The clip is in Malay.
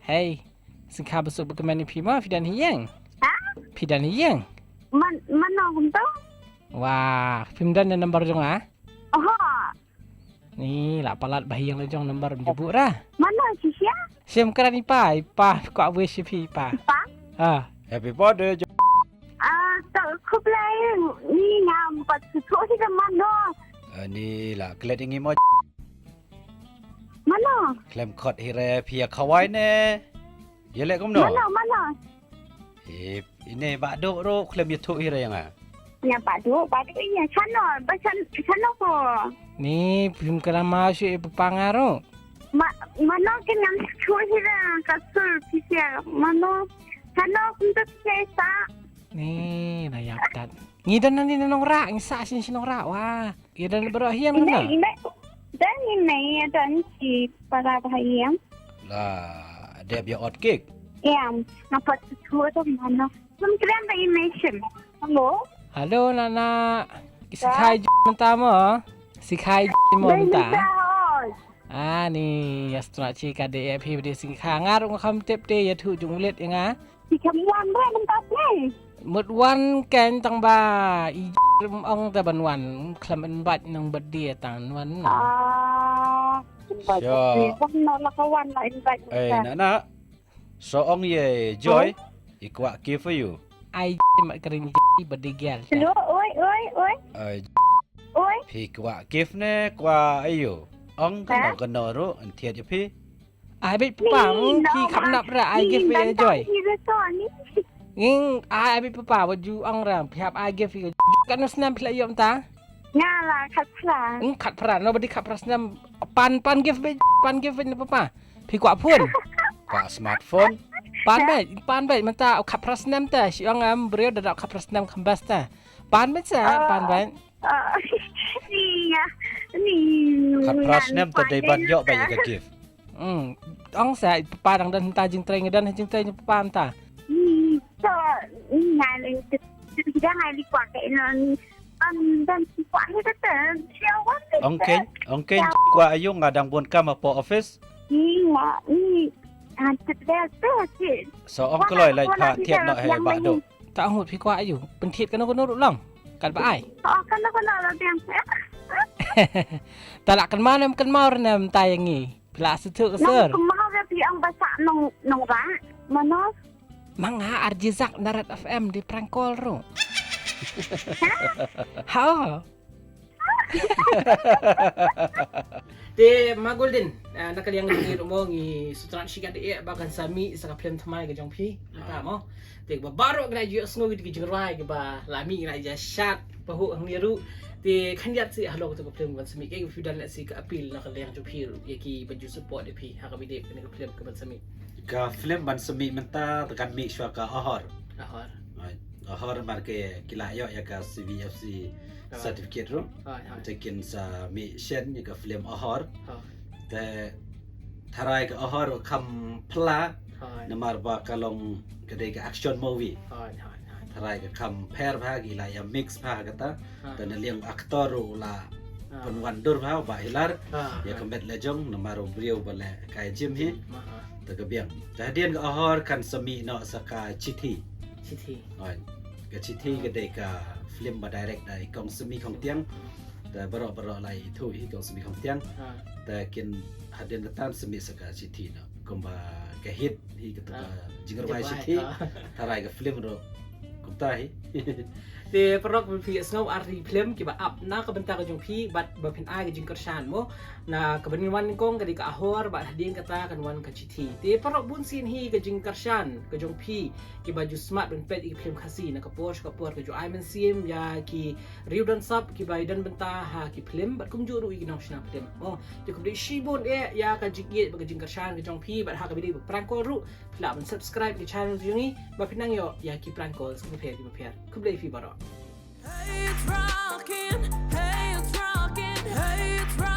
Hey, singka besok bagaimana Pima Fidan Hiyang? Ha? Fidan Hiyang? Mana kau tahu? Wah, Pimdan dan nombor jong ah? Oh, Ni lah palat bahiyang le jong nombor menjebuk dah. mana Sia? Siam keran ipa kau awe si Pipa. Pa? Ah, Happy birthday, Jo. Tak kublai ni ngam pat susu si mana? Ni lah kelet ingi mo Mana? klem kot hire pia kawai ne. Yelek kom no. Mana? Ini bakdo ro klem YouTube hire yang ah. Yang padu iya channel, channel ko. ni Pim keran mau si pepangaro. Mana kan yang susu si kasur pisia. Mana? Channel untuk saya. Ni lah ya tat. Ngidan nanti nong rak, ngisa sin nong rak wah. Ngidan bero hiyang mana? Dan ini ada si para bahayang. Lah, dia biar hot cake. Yang nampak susu tu mana? Kemudian animation. Halo? Halo Nana. Sikai mentah mo. Sikai mo mentah. Ah ni astronot cika de EP de singka ngarung kam tep de ya thu jung let yang ah. Si kamuan ber mentah ni. Mut wan kan tang ba I ong ta ban wan klam en bat nang bad dia tang wan. Nak kawan lah invite. Nana. Soong ye Joy. Ikwa give for you. Ai mat kerin berdigel. Hello, oi. Oi. Pi kwa give ne kwa ayo. Ong kena ro antiat je pi. Ai bet pang ki khap nap ra ai give ye joy. Nging ai bet papa waju ong ram phap ai give ye. Kan no snam phla yom ta. Ngala khatla. Khat pran no badi khat prasnam pan give ne papa. Pi kwa phun. Kwa smartphone. Pan bet mata khat prasnam ta si ong am brio dadak khat prasnam khambas ta. Pan bet sa pan bet. Ni. Kat prasnem tadai ban yok ba ya give. Ong sa papa dang dan ta jing treng dan jing treng papa ta. Ni so ngaleng tidak ngali kuat ini. Dan si kuat ni kata siapa? Ongken kwa ayo ngadang pun kam apa office. Ni. Tidak sih. So ong keloi lai pha tiap nak he ba do. Ta hut pi kwa ayu. Pentit kan no long. Kan ba ai. Kan lah yang Tak kan mana kan mau renam tayangi. Pela setu keser. Kemau dia ang basa nong ra. Mana? Manga Arjizak Narat FM di Prangkol ro. Ha? De magolden nakal yang ni mo ngi sutran shiga de bagan sami sa kaplen thamai ga jong phi ta mo te ba baro ga ju sngo gi jing rai ga ba lami ga ja shat pahu ang niru te khandiat si halo to kaplen ban sami ke fi dan si ka appeal nakal yang ju phi ye ki baju support de phi ha ka bide ka kaplen ka ban sami Ka film ban semi menta tekan make sure ka ahor. Ahor marke kila yo ya ka CVFC certificate ro. Taken sa mission ya ka film ahor. Te tharai ka ahor kam pla namar ba kalong kadai ka action movie. Tharai ka kam pair bha gila ya mix bha kata dan liang aktor la penwandur bha ba hilar ya kembet lejong namar brio bale kai jim hi. Terkebiang. Jadian ke ahor kan semi nak saka citi. Ke citi ke deka film ba direct dari kong semi kong tiang. Da berok lai itu hi kong semi kong tiang. Da kin hadian ketan semi saka citi na. Kong ba ke hit hi ketuka jingar bai citi. Tarai ke film ro kumta hi. Te perok pi snow arti film ki ba up na ka benta ka jong phi bat ba phin ai ka jing karshan mo na ka banin wan kong ka di ka ahor ba hadin kata kan wan ka chithi te perok bun sin hi ka jing karshan ka jong phi ki ba ju smart ben pet i film khasi na ka por ka ju ai men sim ya ki riudan sap ki ba dan benta ha ki film bat kum ju ru i ki nong shna film mo te ko di shibon ya ka jigit ba ka jing karshan ka jong phi bat ha ka bi ba prangkol ru pla ben subscribe ki channel ju ni ba pinang yo ya ki prangkol sa pher ki ba pher kublai fi baro Hey, it's rockin', hey, it's rockin', hey, it's rockin'.